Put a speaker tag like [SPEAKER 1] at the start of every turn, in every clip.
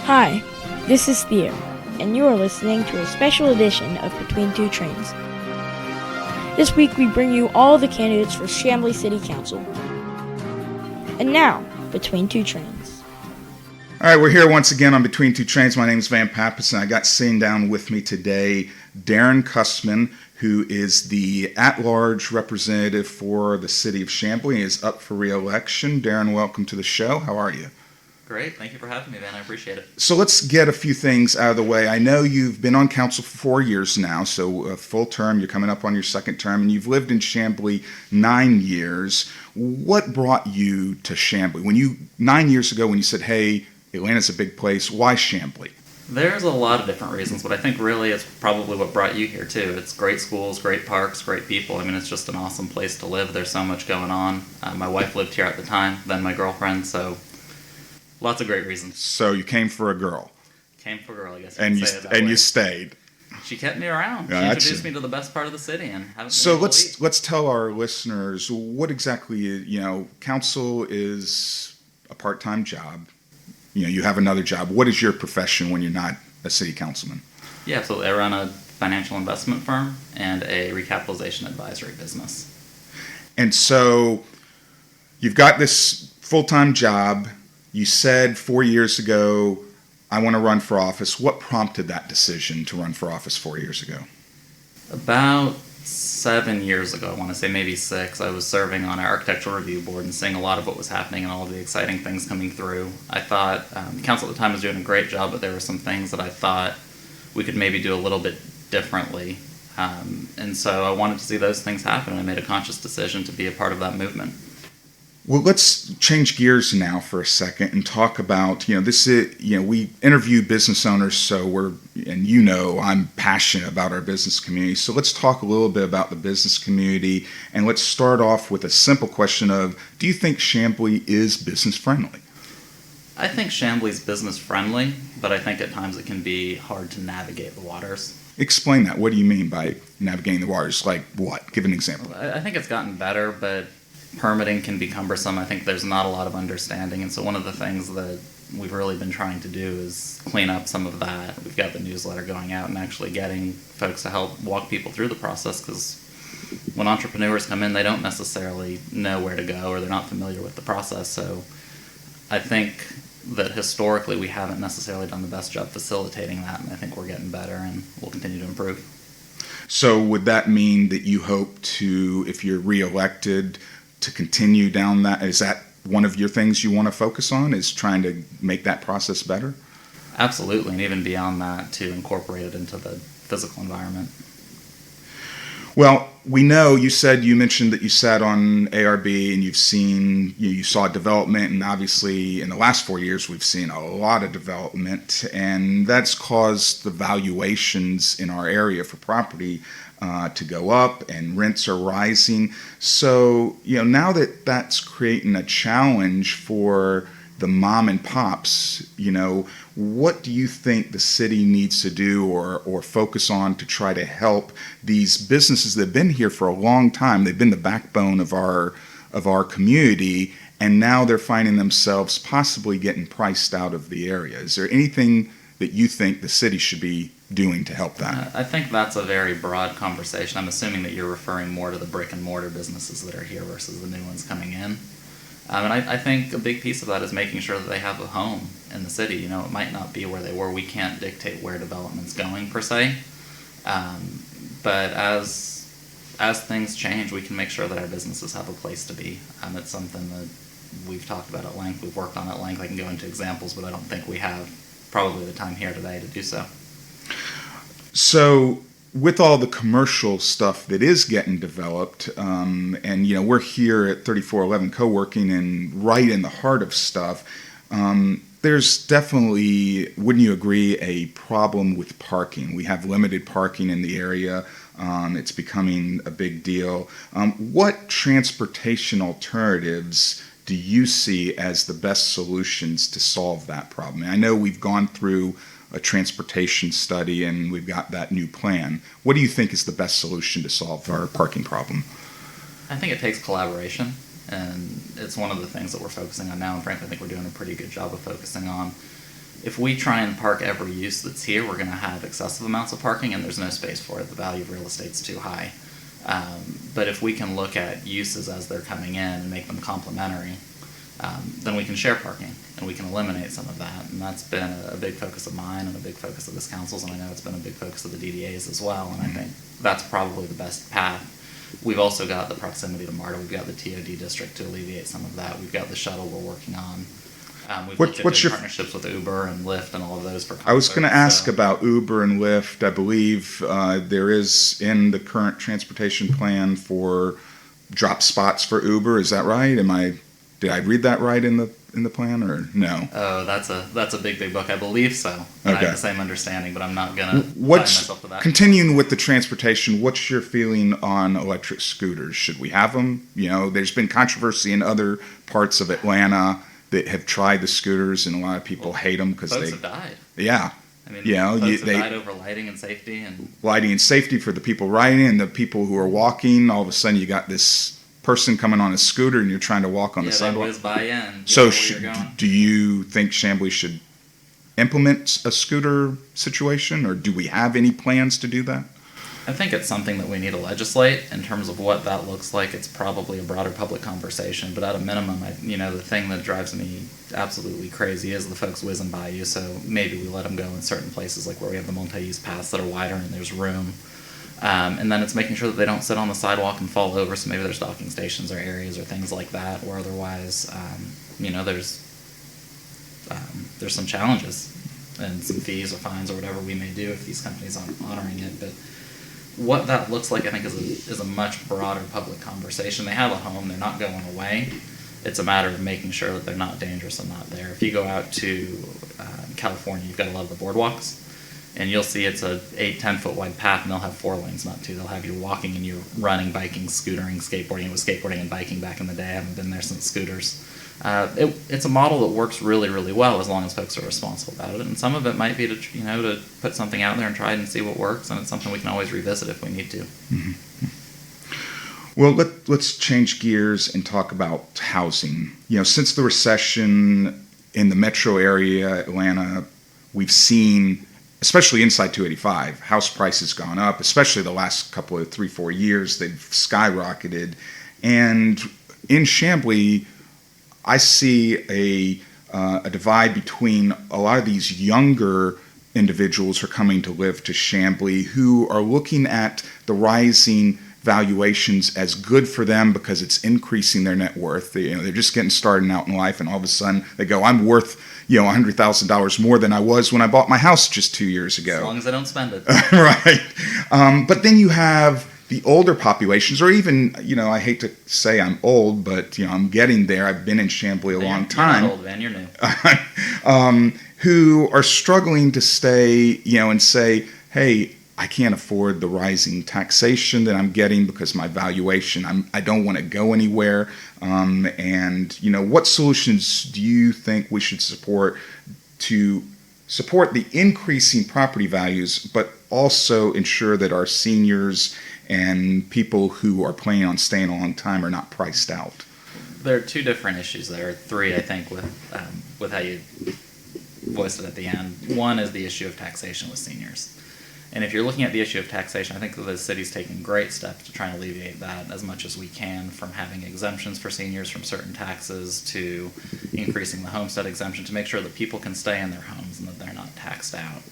[SPEAKER 1] Hi, this is Theo, and you are listening to a special edition of Between Two Trains. This week we bring you all the candidates for Chamblee City Council. And now, Between Two Trains.
[SPEAKER 2] All right, we're here once again on Between Two Trains. My name is Van Pappas, and I got sitting down with me today Darron Kusman, who is the at-large representative for the city of Chamblee. He is up for re-election. Darron, welcome to the show. How are you?
[SPEAKER 3] Great. Thank you for having me, Van. I appreciate it.
[SPEAKER 2] So let's get a few things out of the way. I know you've been on council for 4 years now, so a full term. You're coming up on your second term, and you've lived in Chamblee 9 years. What brought you to Chamblee? 9 years ago, when you said, hey, Atlanta's a big place, why Chamblee?
[SPEAKER 3] There's a lot of different reasons, but I think really it's probably what brought you here, too. It's great schools, great parks, great people. I mean, it's just an awesome place to live. There's so much going on. My wife lived here at the time, then my girlfriend, so lots of great reasons.
[SPEAKER 2] So you came for a girl.
[SPEAKER 3] Came for a girl, I guess.
[SPEAKER 2] You stayed.
[SPEAKER 3] She kept me around. She introduced me to the best part of the city, and haven't
[SPEAKER 2] so let's tell our listeners what exactly council is a part-time job. You have another job. What is your profession when you're not a city councilman?
[SPEAKER 3] Yeah, so I run a financial investment firm and a recapitalization advisory business.
[SPEAKER 2] And so you've got this full-time job. You said 4 years ago, I want to run for office. What prompted that decision to run for office 4 years ago?
[SPEAKER 3] About 7 years ago, I want to say maybe 6, I was serving on our architectural review board and seeing a lot of what was happening and all of the exciting things coming through. I thought the council at the time was doing a great job, but there were some things that I thought we could maybe do a little bit differently. And so I wanted to see those things happen, and I made a conscious decision to be a part of that movement.
[SPEAKER 2] Well, let's change gears now for a second and talk about, we interview business owners, so I'm passionate about our business community. So let's talk a little bit about the business community, and let's start off with a simple question of, do you think Chamblee is business friendly?
[SPEAKER 3] I think Chamblee's business friendly, but I think at times it can be hard to navigate the waters.
[SPEAKER 2] Explain that. What do you mean by navigating the waters? Like what? Give an example.
[SPEAKER 3] I think it's gotten better, but permitting can be cumbersome. I think there's not a lot of understanding, and so one of the things that we've really been trying to do is clean up some of that. We've got the newsletter going out and actually getting folks to help walk people through the process, because when entrepreneurs come in, they don't necessarily know where to go, or they're not familiar with the process. So I think that historically we haven't necessarily done the best job facilitating that, and I think we're getting better, and we'll continue to improve.
[SPEAKER 2] So would that mean that you hope to, if you're reelected, to continue down that? Is that one of your things you want to focus on, is trying to make that process better?
[SPEAKER 3] Absolutely, and even beyond that, to incorporate it into the physical environment.
[SPEAKER 2] Well, we know you mentioned that you sat on ARB and you saw development, and obviously in the last 4 years we've seen a lot of development, and that's caused the valuations in our area for property to go up, and rents are rising. So, now that that's creating a challenge for the mom and pops, what do you think the city needs to do or focus on to try to help these businesses that have been here for a long time? They've been the backbone of our community, and now they're finding themselves possibly getting priced out of the area. Is there anything that you think the city should be doing to help that?
[SPEAKER 3] I think that's a very broad conversation. I'm assuming that you're referring more to the brick and mortar businesses that are here versus the new ones coming in. And I think a big piece of that is making sure that they have a home in the city. It might not be where they were. We can't dictate where development's going per se. But as things change, we can make sure that our businesses have a place to be. It's something that we've talked about at length. We've worked on at length. I can go into examples, but I don't think we have probably the time here today to do so.
[SPEAKER 2] So with all the commercial stuff that is getting developed, and we're here at 3411 co-working and right in the heart of stuff, there's definitely, wouldn't you agree, a problem with parking. We have limited parking in the area. It's becoming a big deal. What transportation alternatives do you see as the best solutions to solve that problem? I know we've gone through a transportation study and we've got that new plan. What do you think is the best solution to solve our parking problem?
[SPEAKER 3] I think it takes collaboration, and it's one of the things that we're focusing on now, and frankly I think we're doing a pretty good job of focusing on. if we try and park every use that's here, we're going to have excessive amounts of parking, and there's no space for it. The value of real estate's too high. But if we can look at uses as they're coming in and make them complementary, then we can share parking and we can eliminate some of that. And that's been a big focus of mine and a big focus of this council's, and I know it's been a big focus of the DDA's as well. And I think that's probably the best path. We've also got the proximity to MARTA. We've got the TOD district to alleviate some of that. We've got the shuttle we're working on. We've looked at partnerships with Uber and Lyft and all of those for comfort.
[SPEAKER 2] I was going to ask about Uber and Lyft. I believe there is in the current transportation plan for drop spots for Uber. Is that right? Did I read that right in the plan, or no?
[SPEAKER 3] Oh, that's a big book. I believe so.
[SPEAKER 2] Okay.
[SPEAKER 3] I have the same understanding, but I'm not going to tie myself to that.
[SPEAKER 2] Continuing with the transportation, what's your feeling on electric scooters? Should we have them? There's been controversy in other parts of Atlanta that have tried the scooters, and a lot of people hate them because
[SPEAKER 3] folks have died.
[SPEAKER 2] Yeah.
[SPEAKER 3] I mean, folks have died over lighting and safety
[SPEAKER 2] for the people riding and the people who are walking. All of a sudden, you got this person coming on a scooter, and you're trying to walk on the sidewalk.
[SPEAKER 3] They whiz by in.
[SPEAKER 2] So, do you think Chamblee should implement a scooter situation, or do we have any plans to do that?
[SPEAKER 3] I think it's something that we need to legislate. In terms of what that looks like, it's probably a broader public conversation, but at a minimum, the thing that drives me absolutely crazy is the folks whizzing by you, so maybe we let them go in certain places, like where we have the multi-use paths that are wider and there's room. And then it's making sure that they don't sit on the sidewalk and fall over, so maybe there's docking stations or areas or things like that, or otherwise, there's some challenges and some fees or fines or whatever we may do if these companies aren't honoring it. But what that looks like, I think, is a much broader public conversation. They have a home. They're not going away. It's a matter of making sure that they're not dangerous and not there. If you go out to California, you've got a lot of the boardwalks, and you'll see it's a 8-10 foot wide path, and they'll have 4 lanes, not 2. They'll have you walking and you running, biking, scootering, skateboarding. It was skateboarding and biking back in the day. I haven't been there since scooters. It's a model that works really, really well as long as folks are responsible about it. And some of it might be to put something out there and try it and see what works. And it's something we can always revisit if we need to.
[SPEAKER 2] Mm-hmm. Well, let's change gears and talk about housing. Since the recession in the metro area, Atlanta, we've seen, especially inside 285, house prices gone up, especially the last couple of 3-4 years. They've skyrocketed. And in Chamblee, I see a divide between a lot of these younger individuals who are coming to live to Chamblee who are looking at the rising valuations as good for them because it's increasing their net worth. They're just getting started out in life, and all of a sudden they go, I'm worth $100,000 more than I was when I bought my house just 2 years ago.
[SPEAKER 3] As long as I don't spend it.
[SPEAKER 2] Right. But then you have the older populations, or even, I hate to say I'm old, but, I'm getting there. I've been in Chamblee a long time.
[SPEAKER 3] You're not old, man. You're new.
[SPEAKER 2] Who are struggling to stay, and say, hey, I can't afford the rising taxation that I'm getting because my valuation, I don't want to go anywhere. And, what solutions do you think we should support to support the increasing property values, but also ensure that our seniors and people who are planning on staying a long time are not priced out?
[SPEAKER 3] There are 2 different issues there, 3, I think, with how you voiced it at the end. One is the issue of taxation with seniors. And if you're looking at the issue of taxation, I think that the city's taking great steps to try and alleviate that as much as we can, from having exemptions for seniors from certain taxes to increasing the homestead exemption to make sure that people can stay in their homes and that they're not taxed out.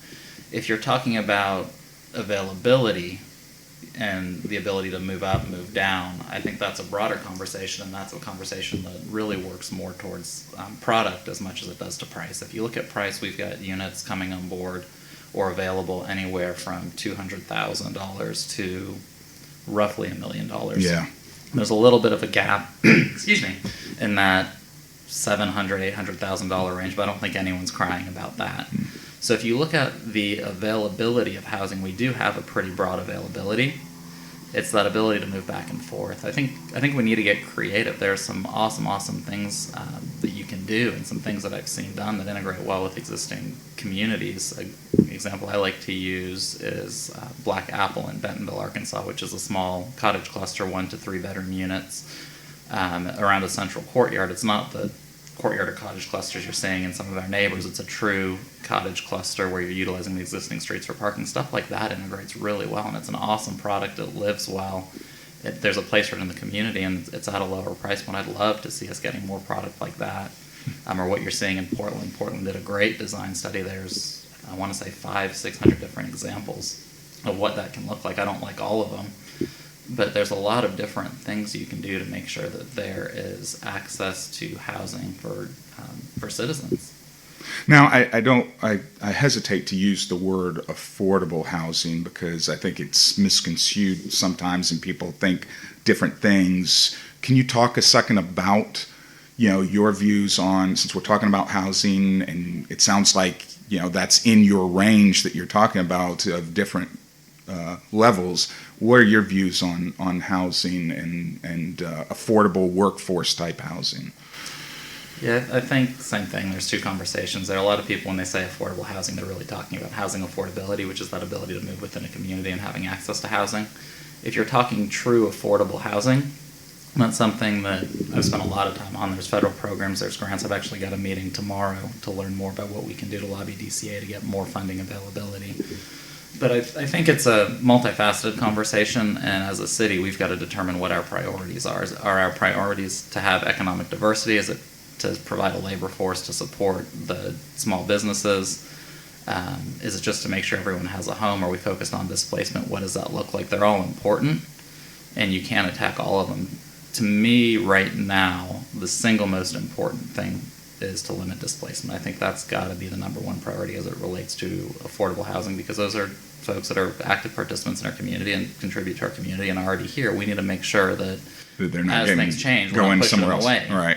[SPEAKER 3] If you're talking about availability and the ability to move up, move down, I think that's a broader conversation, and that's a conversation that really works more towards product as much as it does to price. If you look at price, we've got units coming on board or available anywhere from $200,000 to roughly $1 million.
[SPEAKER 2] Yeah.
[SPEAKER 3] There's a little bit of a gap, excuse me, in that $700,000, $800,000 range, but I don't think anyone's crying about that. So if you look at the availability of housing, we do have a pretty broad availability. It's that ability to move back and forth. I think we need to get creative. There are some awesome things that you can do, and some things that I've seen done that integrate well with existing communities. An example I like to use is Black Apple in Bentonville, Arkansas, which is a small cottage cluster, 1 to 3 bedroom units around a central courtyard. It's not the courtyard or cottage clusters you're seeing in some of our neighbors. It's a true cottage cluster where you're utilizing the existing streets for parking. Stuff like that integrates really well, and it's an awesome product. It lives well. There's a place for it in the community, and it's at a lower price point. I'd love to see us getting more product like that, or what you're seeing in Portland. Portland did a great design study. There's, I want to say, 500-600 different examples of what that can look like. I don't like all of them, but there's a lot of different things you can do to make sure that there is access to housing for citizens.
[SPEAKER 2] Now, I hesitate to use the word affordable housing because I think it's misconstrued sometimes and people think different things. Can you talk a second about, your views on, since we're talking about housing and it sounds like, that's in your range that you're talking about of different levels. What are your views on housing and affordable workforce type housing?
[SPEAKER 3] Yeah, I think the same thing. There's two conversations. There are a lot of people, when they say affordable housing, they're really talking about housing affordability, which is that ability to move within a community and having access to housing. If you're talking true affordable housing, that's something that I've spent a lot of time on. There's federal programs, there's grants. I've actually got a meeting tomorrow to learn more about what we can do to lobby DCA to get more funding availability. But I think it's a multifaceted conversation, and as a city, we've got to determine what our priorities are. Are our priorities to have economic diversity? Is it to provide a labor force to support the small businesses? Is it just to make sure everyone has a home? Are we focused on displacement? What does that look like? They're all important, and you can't attack all of them. To me, right now, the single most important thing is to limit displacement. I think that's got to be the number one priority as it relates to affordable housing, because those are folks that are active participants in our community and contribute to our community and are already here. We need to make sure that
[SPEAKER 2] they're not
[SPEAKER 3] as things change,
[SPEAKER 2] going
[SPEAKER 3] we're not
[SPEAKER 2] somewhere else.
[SPEAKER 3] Away.
[SPEAKER 2] Right.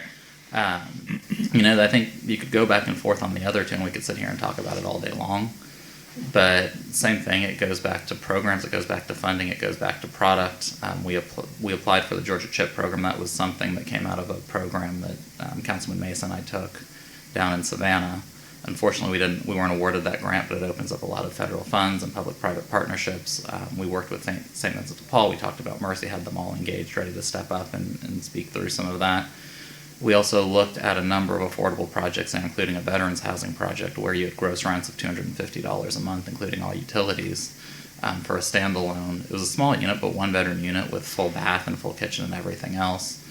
[SPEAKER 3] I think you could go back and forth on the other two, and we could sit here and talk about it all day long. But same thing, it goes back to programs, it goes back to funding, it goes back to product. We applied for the Georgia CHIP program. That was something that came out of a program that Councilman Mason and I took down in Savannah. Unfortunately, we weren't awarded that grant, but it opens up a lot of federal funds and public-private partnerships. We worked with St. Vincent de Paul. We talked about Mercy, had them all engaged, ready to step up and speak through some of that. We also looked at a number of affordable projects, including a veterans housing project where you had gross rents of $250 a month, including all utilities, for a standalone. It was a small unit, but one bedroom unit with full bath and full kitchen and everything else.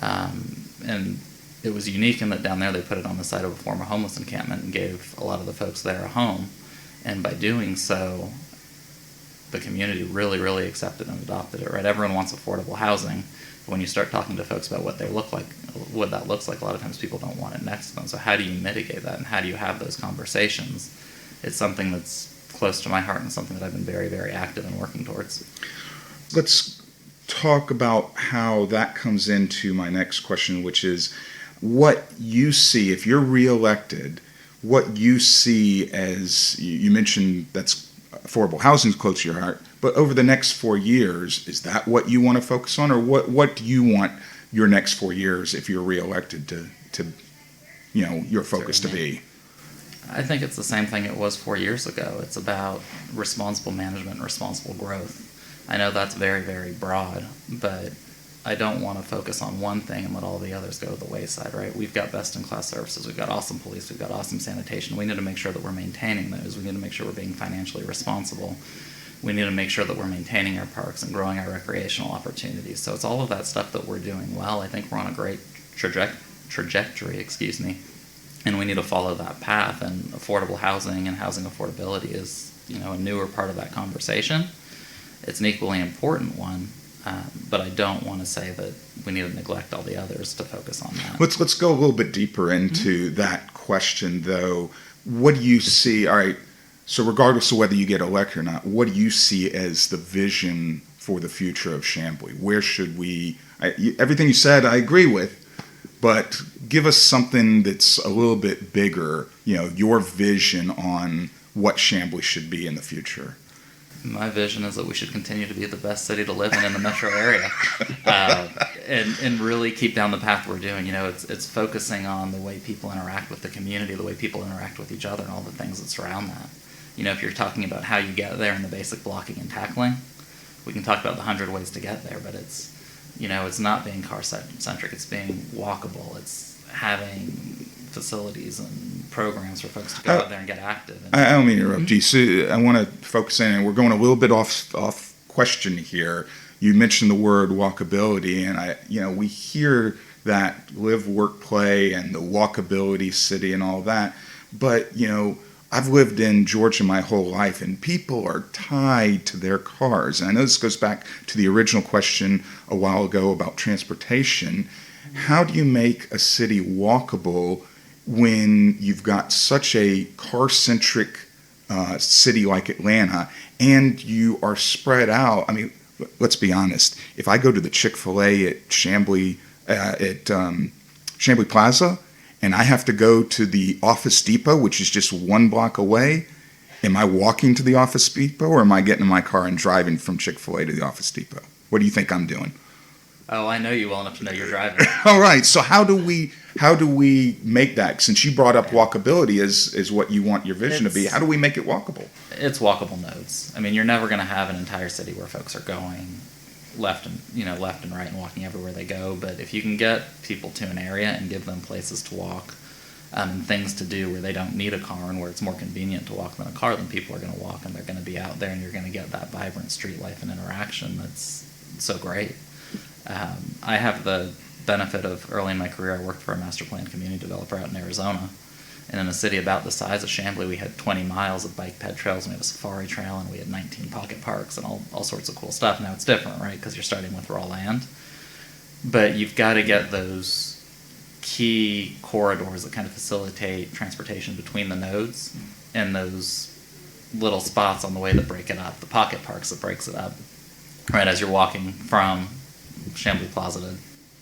[SPEAKER 3] And it was unique in that down there they put it on the site of a former homeless encampment and gave a lot of the folks there a home. And by doing so, the community really, really accepted and adopted it, right? Everyone wants affordable housing. But when you start talking to folks about what that looks like, a lot of times people don't want it next to them. So how do you mitigate that, and how do you have those conversations? It's something that's close to my heart and something that I've been very, very active in working towards.
[SPEAKER 2] Let's talk about how that comes into my next question, which is what you see, if you're reelected, what you see as, you mentioned that's affordable housing is close to your heart, but over the next 4 years, is that what you want to focus on, or what do you want your next 4 years, if you're reelected, to your focus to be?
[SPEAKER 3] I think it's the same thing it was 4 years ago. It's about responsible management and responsible growth. I know that's very, very broad, but I don't want to focus on one thing and let all the others go to the wayside, right? We've got best-in-class services. We've got awesome police. We've got awesome sanitation. We need to make sure that we're maintaining those. We need to make sure we're being financially responsible. We need to make sure that we're maintaining our parks and growing our recreational opportunities. So it's all of that stuff that we're doing well. I think we're on a great trajectory, and we need to follow that path. And affordable housing and housing affordability is, a newer part of that conversation. It's an equally important one, but I don't want to say that we need to neglect all the others to focus on that.
[SPEAKER 2] Let's go a little bit deeper into that question, though. What do you see? All right. So regardless of whether you get elected or not, what do you see as the vision for the future of Chamblee? Where should we, everything you said I agree with, but give us something that's a little bit bigger, your vision on what Chamblee should be in the future.
[SPEAKER 3] My vision is that we should continue to be the best city to live in the metro area, and really keep down the path we're doing. It's focusing on the way people interact with the community, the way people interact with each other, and all the things that surround that. If you're talking about how you get there and the basic blocking and tackling, we can talk about the 100 ways to get there, but it's not being car-centric. It's being walkable. It's having facilities and programs for folks to go out there and get active. And,
[SPEAKER 2] I don't mean to interrupt you. So I want to focus in, and we're going a little bit off question here. You mentioned the word walkability, and we hear that live, work, play, and the walkability city and all that. But I've lived in Georgia my whole life, and people are tied to their cars. And I know this goes back to the original question a while ago about transportation. How do you make a city walkable when you've got such a car-centric city like Atlanta, and you are spread out? I mean, let's be honest. If I go to the Chick-fil-A at Chamblee Plaza, and I have to go to the Office Depot, which is just 1 block away, am I walking to the Office Depot, or am I getting in my car and driving from Chick-fil-A to the Office Depot? What do you think I'm doing?
[SPEAKER 3] Oh, I know you well enough to know you're driving.
[SPEAKER 2] All right. So how do we make that? Since you brought up walkability as what you want your vision to be, how do we make it walkable?
[SPEAKER 3] It's walkable nodes. I mean, you're never going to have an entire city where folks are going left and right and walking everywhere they go. But if you can get people to an area and give them places to walk and things to do where they don't need a car and where it's more convenient to walk than a car, then people are going to walk and they're going to be out there, and you're going to get that vibrant street life and interaction that's so great. I have the benefit of early in my career, I worked for a master plan community developer out in Arizona. And in a city about the size of Chamblee, we had 20 miles of bike ped trails, and we had a safari trail, and we had 19 pocket parks and all sorts of cool stuff. Now it's different, right, because you're starting with raw land. But you've got to get those key corridors that kind of facilitate transportation between the nodes and those little spots on the way that break it up, the pocket parks that breaks it up, right, as you're walking from Chamblee Plaza to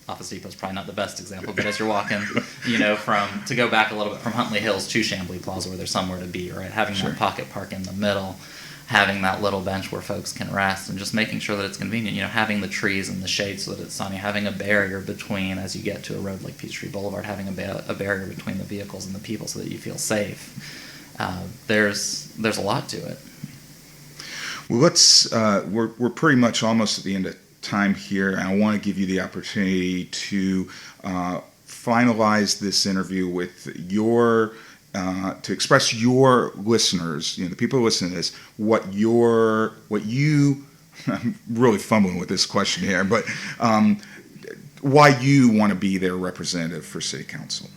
[SPEAKER 3] Office Depot is probably not the best example, but as you're walking, to go back a little bit from Huntley Hills to Chamblee Plaza where there's somewhere to be, right? Having
[SPEAKER 2] Sure.
[SPEAKER 3] that pocket park in the middle, having that little bench where folks can rest, and just making sure that it's convenient. Having the trees and the shade so that it's sunny, having a barrier between, as you get to a road like Peachtree Boulevard, having a barrier between the vehicles and the people so that you feel safe. There's a lot to it.
[SPEAKER 2] Well, we're pretty much almost at the end of time here, and I want to give you the opportunity to finalize this interview with to express your listeners, the people who listen to this, what you I'm really fumbling with this question here, but why you want to be their representative for City Council.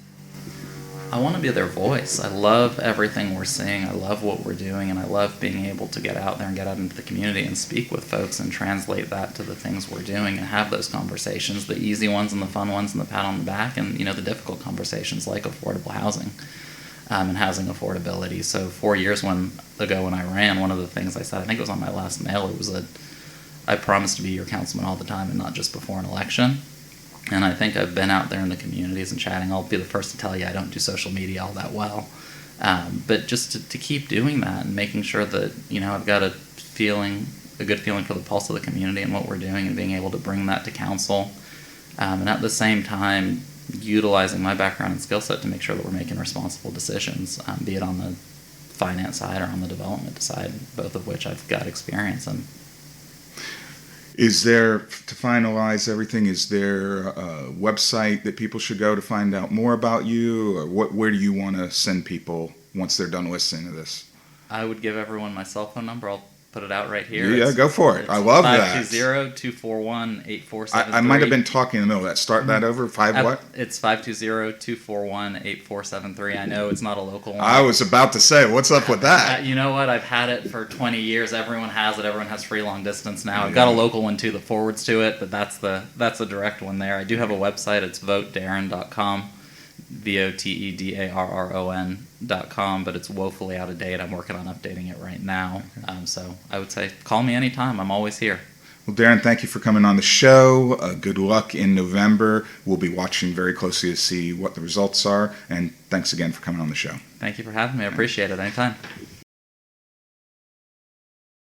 [SPEAKER 3] I want to be their voice. I love everything we're seeing. I love what we're doing, and I love being able to get out there and get out into the community and speak with folks and translate that to the things we're doing and have those conversations, the easy ones and the fun ones and the pat on the back, and the difficult conversations like affordable housing and housing affordability. So 4 years ago when I ran, one of the things I said, I think it was on my last mailer, was that I promised to be your councilman all the time and not just before an election. And I think I've been out there in the communities and chatting. I'll be the first to tell you I don't do social media all that well. But just to keep doing that and making sure that, I've got a good feeling for the pulse of the community and what we're doing, and being able to bring that to council. And at the same time, utilizing my background and skill set to make sure that we're making responsible decisions, be it on the finance side or on the development side, both of which I've got experience in.
[SPEAKER 2] Is there, to finalize everything, is there a website that people should go to find out more about you? Or where do you want to send people once they're done listening to this?
[SPEAKER 3] I would give everyone my cell phone number. I'll put it out right here.
[SPEAKER 2] Yeah, go for it. I love that.
[SPEAKER 3] 520-241-8473.
[SPEAKER 2] I might have been talking in the middle of that. Start that over. What?
[SPEAKER 3] It's 520-241-8473. I know it's not a local one.
[SPEAKER 2] I was about to say, what's up with that?
[SPEAKER 3] You know what? I've had it for 20 years. Everyone has it. Everyone has free long distance now. I've got a local one too that forwards to it, but that's the direct one there. I do have a website. It's votedarron.com. votedarron.com, but it's woefully out of date. I'm working on updating it right now. So I would say call me anytime. I'm always here.
[SPEAKER 2] Well, Darron, thank you for coming on the show. Good luck in November. We'll be watching very closely to see what the results are. And thanks again for coming on the show.
[SPEAKER 3] Thank you for having me. I appreciate it. Anytime.